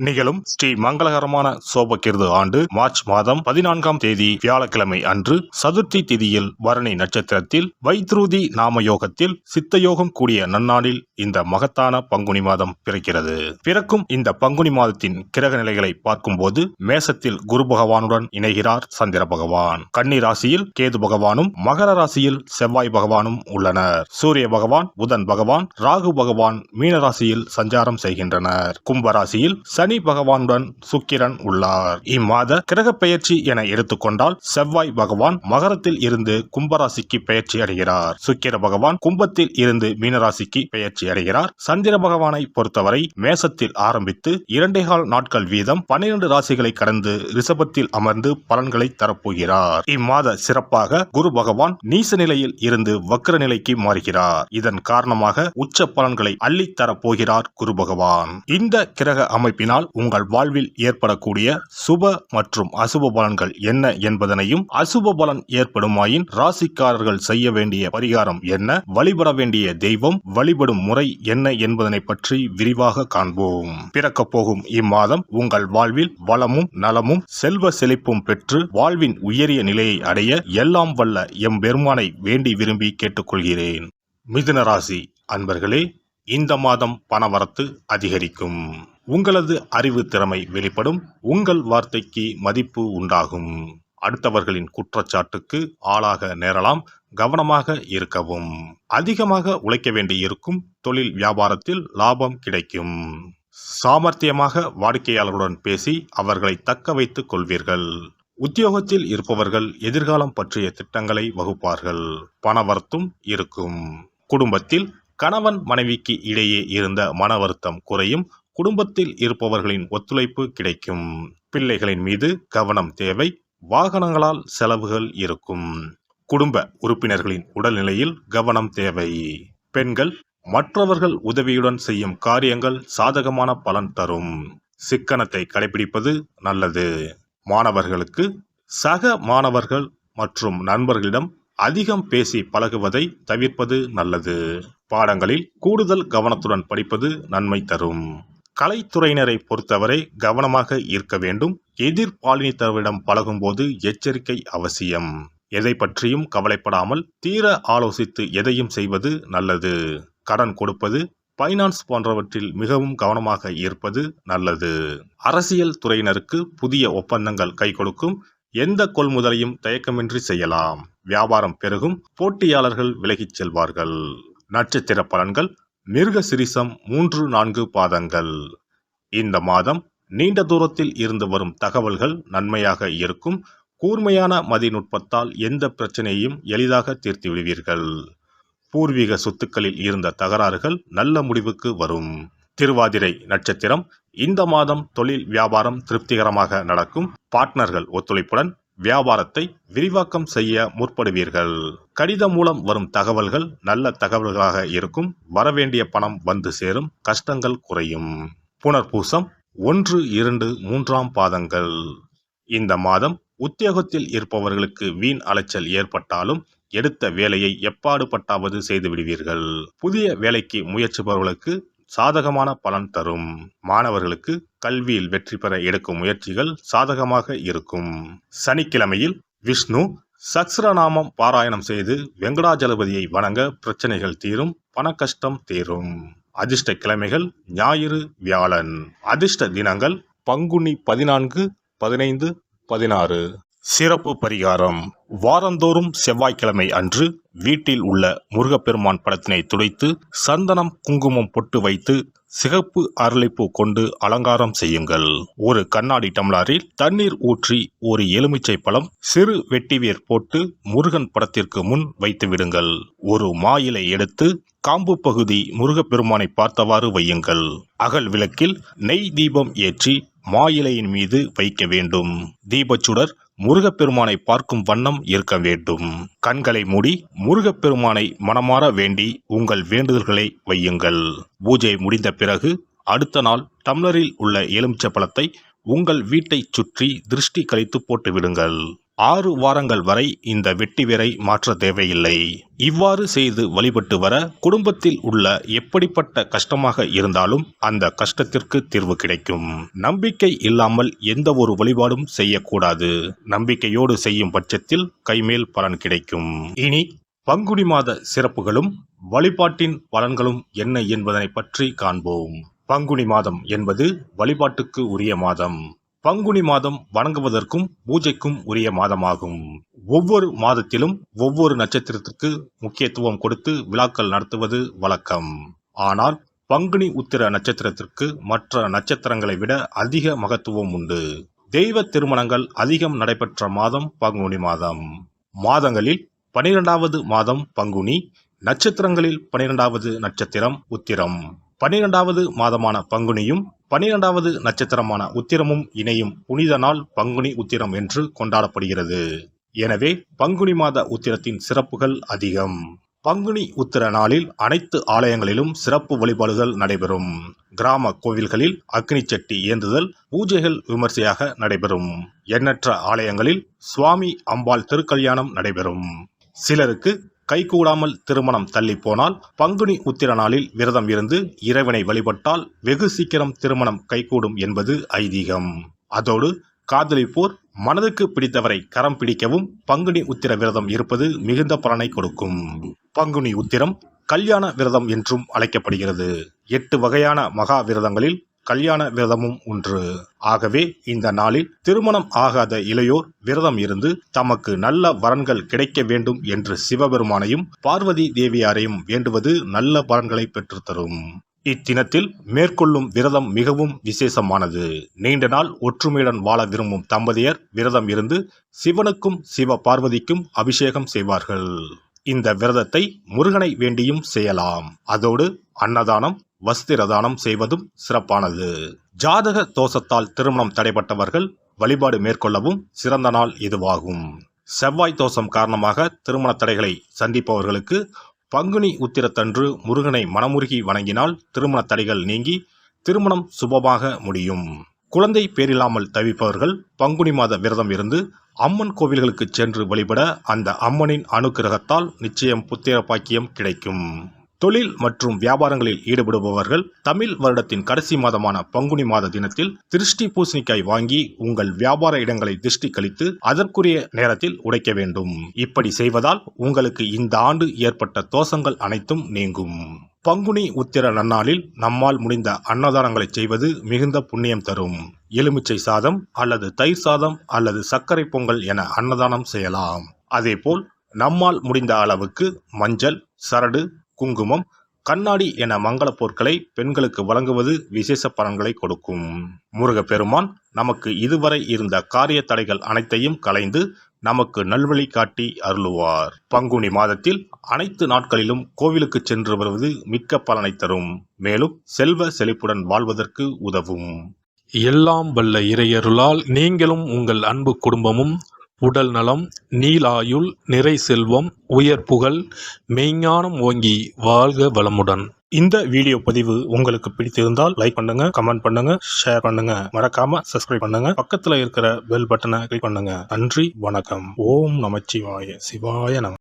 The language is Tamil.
நிகழும் ஸ்ரீ மங்களகரமான சோபகிருது ஆண்டு மார்ச் மாதம் 14ஆம் தேதி வியாழக்கிழமை அன்று சதுர்த்தி திதியில் பரணி நட்சத்திரத்தில் வைத்ருதி நாம யோகத்தில் சித்தயோகம் கூடிய நன்னாளில் இந்த மகத்தான பங்குனி மாதம் பிறக்கிறது. பிறக்கும் இந்த பங்குனி மாதத்தின் கிரக நிலைகளை பார்க்கும்போது மேசத்தில் குரு பகவானுடன் இணைகிறார் சந்திர பகவான். கன்னி ராசியில் கேது பகவானும் மகர ராசியில் செவ்வாய் பகவானும் உள்ளனர். சூரிய பகவான் புதன் பகவான் ராகு பகவான் மீன ராசியில் சஞ்சாரம் செய்கின்றனர். கும்பராசியில் சனி பகவானுடன் சுக்கிரன் உள்ளார். இம்மாத கிரக பெயர்ச்சி என எடுத்துக்கொண்டால் செவ்வாய் பகவான் மகரத்தில் இருந்து கும்பராசிக்கு பெயர்ச்சி அடைகிறார். சுக்கிர பகவான் கும்பத்தில் இருந்து மீனராசிக்கு பெயர்ச்சி அடைகிறார். சந்திர பகவானை பொறுத்தவரை மேசத்தில் ஆரம்பித்து 2.25 நாட்கள் வீதம் 12 ராசிகளை கடந்து ரிஷபத்தில் அமர்ந்து பலன்களை தரப்போகிறார். இம்மாத சிறப்பாக குரு பகவான் நீச நிலையில் இருந்து வக்ர நிலைக்கு மாறுகிறார். இதன் காரணமாக உச்ச பலன்களை அள்ளித் தரப்போகிறார் குரு பகவான். இந்த கிரக அமைப்பினால் உங்கள் வாழ்வில் ஏற்படக்கூடிய சுப மற்றும் அசுப பலன்கள் என்ன என்பதனையும், அசுப பலன் ஏற்படுமாயின் ராசிக்காரர்கள் செய்ய வேண்டிய பரிகாரம் என்ன, வழிபட வேண்டிய தெய்வம், வழிபடும் முறை என்ன என்பதனை பற்றி விரிவாக காண்போம். பிறக்க போகும் இம்மாதம் உங்கள் வாழ்வில் வளமும் நலமும் செல்வ செழிப்பும் பெற்று வாழ்வின் உயரிய நிலையை அடைய எல்லாம் வல்ல எம்பெருமானை வேண்டி விரும்பி கேட்டுக்கொள்கிறேன். மிதுன ராசி அன்பர்களே, இந்த மாதம் பணவரத்து அதிகரிக்கும். உங்களது அறிவு திறமை வெளிப்படும். உங்கள் வார்த்தைக்கு மதிப்பு உண்டாகும். அடுத்தவர்களின் குற்றச்சாட்டுக்கு ஆளாக நேரலாம். கவனமாக இருக்கவும். அதிகமாக உழைக்க வேண்டியிருக்கும். தொழில் வியாபாரத்தில் லாபம் கிடைக்கும். சாமர்த்தியமாக வாடிக்கையாளர்களுடன் பேசி அவர்களை தக்க வைத்துக் கொள்வீர்கள். உத்தியோகத்தில் இருப்பவர்கள் எதிர்காலம் பற்றிய திட்டங்களை வகுப்பார்கள். பணவரத்தும் இருக்கும். குடும்பத்தில் கணவன் மனைவிக்கு இடையே இருந்த மன வருத்தம் குறையும். குடும்பத்தில் இருப்பவர்களின் ஒத்துழைப்பு கிடைக்கும். பிள்ளைகளின் மீது கவனம் தேவை. வாகனங்களால் செலவுகள் இருக்கும். குடும்ப உறுப்பினர்களின் உடல்நிலையில் கவனம் தேவை. பெண்கள் மற்றவர்கள் உதவியுடன் செய்யும் காரியங்கள் சாதகமான பலன் தரும். சிக்கனத்தை கடைபிடிப்பது நல்லது. மாணவர்களுக்கு சக மாணவர்கள் மற்றும் நண்பர்களிடம் அதிகம் பேசி பழகுவதை தவிர்ப்பது நல்லது. பாடங்களில் கூடுதல் கவனத்துடன் படிப்பது நன்மை தரும். கலைத்துறையினரை பொறுத்தவரை கவனமாக இருக்க வேண்டும். எதிர்பாலினத்தவரிடம் பழகும்போது எச்சரிக்கை அவசியம். எதை பற்றியும் கவலைப்படாமல் தீர ஆலோசித்து எதையும் செய்வது நல்லது. கடன் கொடுப்பது, பைனான்ஸ் போன்றவற்றில் மிகவும் கவனமாக இருப்பது நல்லது. அரசியல் துறையினருக்கு புதிய ஒப்பந்தங்கள் கை கொடுக்கும். எந்த கொள்முதலையும் தயக்கமின்றி செய்யலாம். வியாபாரம் பெருகும். போட்டியாளர்கள் விலகிச் செல்வார்கள். நட்சத்திர பலன்கள் மிருக சிரிசம் 3-4 பாதங்கள். இந்த மாதம் நீண்ட தூரத்தில் இருந்து வரும் தகவல்கள் நன்மையாக இருக்கும். கூர்மையான மதிநுட்பத்தால் எந்த பிரச்சனையையும் எளிதாக தீர்த்து விடுவீர்கள். பூர்வீக சொத்துக்களில் இருந்த தகராறுகள் நல்ல முடிவுக்கு வரும். திருவாதிரை நட்சத்திரம். இந்த மாதம் தொழில் வியாபாரம் திருப்திகரமாக நடக்கும். பார்ட்னர்கள் ஒத்துழைப்புடன் வியாபாரத்தை விரிவாக்கம் செய்ய முற்படுவீர்கள். கடிதம் மூலம் வரும் தகவல்கள் நல்ல தகவல்களாக இருக்கும். வரவேண்டிய பணம் வந்து சேரும். கஷ்டங்கள் குறையும். புனர்பூசம் 1, 2, 3ஆம் பாதங்கள். இந்த மாதம் உத்தியோகத்தில் இருப்பவர்களுக்கு வீண் அலைச்சல் ஏற்பட்டாலும் எடுத்த வேலையை எப்பாடுபட்டாவது செய்து விடுவீர்கள். புதிய வேலைக்கு முயற்சிப்பவர்களுக்கு சாதகமான பலன் தரும். மாணவர்களுக்கு கல்வியில் வெற்றி பெற எடுக்கும் முயற்சிகள் சாதகமாக இருக்கும். சனிக்கிழமையில் விஷ்ணு சஹஸ்ரநாமம் பாராயணம் செய்து வெங்கடாஜலபதியை வணங்க பிரச்சனைகள் தீரும். பண கஷ்டம் தீரும். அதிர்ஷ்ட கிழமைகள் ஞாயிறு, வியாழன். அதிர்ஷ்ட தினங்கள் பங்குனி 14, 15, 16. சிறப்பு பரிகாரம். வாரந்தோறும் செவ்வாய்க்கிழமை அன்று வீட்டில் உள்ள முருகப்பெருமான் படத்தினை துடைத்து சந்தனம் குங்குமம் பொட்டு வைத்து சிகப்பு அரளிப்பூ கொண்டு அலங்காரம் செய்யுங்கள். ஒரு கண்ணாடி டம்ளரில் தண்ணீர் ஊற்றி ஒரு எலுமிச்சை பழம் சிறு வெட்டிவேர் போட்டு முருகன் படத்திற்கு முன் வைத்து விடுங்கள். ஒரு மாயிலை எடுத்து காம்பு பகுதி முருகப்பெருமானை பார்த்தவாறு வையுங்கள். அகல் விளக்கில் நெய் தீபம் ஏற்றி மாயிலையின் மீது வைக்க வேண்டும். தீபச்சுடர் முருகப்பெருமானை பார்க்கும் வண்ணம் இருக்க வேண்டும். கண்களை மூடி முருகப்பெருமானை மனமாற வேண்டி உங்கள் வேண்டுதல்களை வையுங்கள். பூஜை முடிந்த பிறகு அடுத்த நாள் டம்ளரில் உள்ள எலுமிச்சை பழத்தை உங்கள் வீட்டை சுற்றி திருஷ்டி கழித்து போட்டு விடுங்கள். 6 வாரங்கள் வரை இந்த வெட்டி வேரை மாற்ற தேவையில்லை. இவ்வாறு செய்து வழிபட்டு வர குடும்பத்தில் உள்ள எப்படிப்பட்ட கஷ்டமாக இருந்தாலும் அந்த கஷ்டத்திற்கு தீர்வு கிடைக்கும். நம்பிக்கை இல்லாமல் எந்த ஒரு வழிபாடும் செய்யக்கூடாது. நம்பிக்கையோடு செய்யும் பட்சத்தில் கைமேல் பலன் கிடைக்கும். இனி பங்குனி மாத சிறப்புகளும் வழிபாட்டின் பலன்களும் என்ன என்பதனை பற்றி காண்போம். பங்குனி மாதம் என்பது வழிபாட்டுக்கு உரிய மாதம். பங்குனி மாதம் வணங்குவதற்கும் பூஜைக்கும் உரிய மாதமாகும். ஒவ்வொரு மாதத்திலும் ஒவ்வொரு நட்சத்திரத்திற்கு முக்கியத்துவம் கொடுத்து விழாக்கள் நடத்துவது வழக்கம். ஆனால் பங்குனி உத்திர நட்சத்திரத்திற்கு மற்ற நட்சத்திரங்களை விட அதிக மகத்துவம் உண்டு. தெய்வ திருமணங்கள் அதிகம் நடைபெற்ற மாதம் பங்குனி மாதம். மாதங்களில் 12வது மாதம் பங்குனி, நட்சத்திரங்களில் 12வது நட்சத்திரம் உத்திரம். 12வது மாதமான பங்குனியும் 12வது நட்சத்திரமான உத்திரமும் இணையும் புனித நாள் பங்குனி உத்திரம் என்று கொண்டாடப்படுகிறது. எனவே பங்குனி மாத உத்திரத்தின் சிறப்புகள் அதிகம். பங்குனி உத்திர நாளில் அனைத்து ஆலயங்களிலும் சிறப்பு வழிபாடுகள் நடைபெறும். கிராம கோவில்களில் அக்னி சட்டி ஏந்துதல், பூஜைகள் விமர்சையாக நடைபெறும். எண்ணற்ற ஆலயங்களில் சுவாமி அம்பாள் திருக்கல்யாணம் நடைபெறும். சிலருக்கு கைகூடாமல் திருமணம் தள்ளி போனால் பங்குனி உத்திர நாளில் விரதம் இருந்து இறைவனை வழிபட்டால் வெகு சீக்கிரம் திருமணம் கைகூடும் என்பது ஐதீகம். அதோடு காதலிப்போர் மனதுக்கு பிடித்தவரை கரம் பிடிக்கவும் பங்குனி உத்திர விரதம் இருப்பது மிகுந்த பலனை கொடுக்கும். பங்குனி உத்திரம் கல்யாண விரதம் என்றும் அழைக்கப்படுகிறது. 8 வகையான மகா விரதங்களில் கல்யாண விரதமும் ஒன்று. ஆகவே இந்த நாளில் திருமணம் ஆகாத இளையோர் விரதம் இருந்து தமக்கு நல்ல வரன்கள் கிடைக்க வேண்டும் என்று சிவபெருமானையும் பார்வதி தேவியாரையும் வேண்டுவது நல்ல பலன்களை பெற்றுத்தரும். இத்தினத்தில் மேற்கொள்ளும் விரதம் மிகவும் விசேஷமானது. நீண்ட நாள் ஒற்றுமையுடன் வாழ விரும்பும் தம்பதியர் விரதம் இருந்து சிவனுக்கும் சிவ பார்வதிக்கும் அபிஷேகம் செய்வார்கள். இந்த விரதத்தை முருகனை வேண்டியும் செய்யலாம். அதோடு அன்னதானம், வஸ்திரதானம் செய்வதும் சிறப்பானது. ஜாதக தோஷத்தால் திருமணம் தடைப்பட்டவர்கள் வழிபாடு மேற்கொள்ளவும் சிறந்த நாள் இதுவாகும். செவ்வாய் தோஷம் காரணமாக திருமண தடைகளை சந்திப்பவர்களுக்கு பங்குனி உத்திரத்தன்று முருகனை மனமுருகி வணங்கினால் திருமண தடைகள் நீங்கி திருமணம் சுபமாக முடியும். குழந்தை பேரில்லாமல் தவிப்பவர்கள் பங்குனி மாத விரதம் இருந்து அம்மன் கோவில்களுக்கு சென்று வழிபட அந்த அம்மனின் அனுக்கிரகத்தால் நிச்சயம் புத்திர பாக்கியம் கிடைக்கும். தொழில் மற்றும் வியாபாரங்களில் ஈடுபடுபவர்கள் தமிழ் வருடத்தின் கடைசி மாதமான பங்குனி மாத தினத்தில் திருஷ்டி பூசணிக்காய் வாங்கி உங்கள் வியாபார இடங்களை திருஷ்டி கழித்து அதற்குரிய நேரத்தில் உடைக்க வேண்டும். இப்படி செய்வதால் உங்களுக்கு இந்த ஆண்டு ஏற்பட்ட தோஷங்கள் அனைத்தும் நீங்கும். பங்குனி உத்திர நன்னாளில் நம்மால் முடிந்த அன்னதானங்களை செய்வது மிகுந்த புண்ணியம் தரும். எலுமிச்சை சாதம் அல்லது தயிர் சாதம் அல்லது சர்க்கரை பொங்கல் என அன்னதானம் செய்யலாம். அதேபோல் நம்மால் முடிந்த அளவுக்கு மஞ்சள், சரடு, குங்குமம், கண்ணாடி என மங்கள பொருட்களை பெண்களுக்கு வழங்குவது விசேஷ பலன்களை கொடுக்கும். முருகப்பெருமான் நமக்கு இதுவரை இருந்த காரிய தடைகள் அனைத்தையும் களைந்து நமக்கு நல்வழி காட்டி அருளுவார். பங்குனி மாதத்தில் அனைத்து நாட்களிலும் கோவிலுக்கு சென்று வருவது மிக்க பலனை தரும். மேலும் செல்வ செழிப்புடன் வாழ்வதற்கு உதவும். எல்லாம் வல்ல இறையருளால் நீங்களும் உங்கள் அன்பு குடும்பமும் உடல் நலம், நீலாயுள், நிறை செல்வம், உயர் புகழ், மெய்ஞானம் ஓங்கி வாழ்க வளமுடன். இந்த வீடியோ பதிவு உங்களுக்கு பிடித்திருந்தால் லைக் பண்ணுங்க, கமெண்ட் பண்ணுங்க, ஷேர் பண்ணுங்க, மறக்காம சப்ஸ்கிரைப் பண்ணுங்க, பக்கத்துல இருக்கிற பெல் பட்டனை கிளிக் பண்ணுங்க. நன்றி, வணக்கம். ஓம் நமச்சிவாய. சிவாய நம.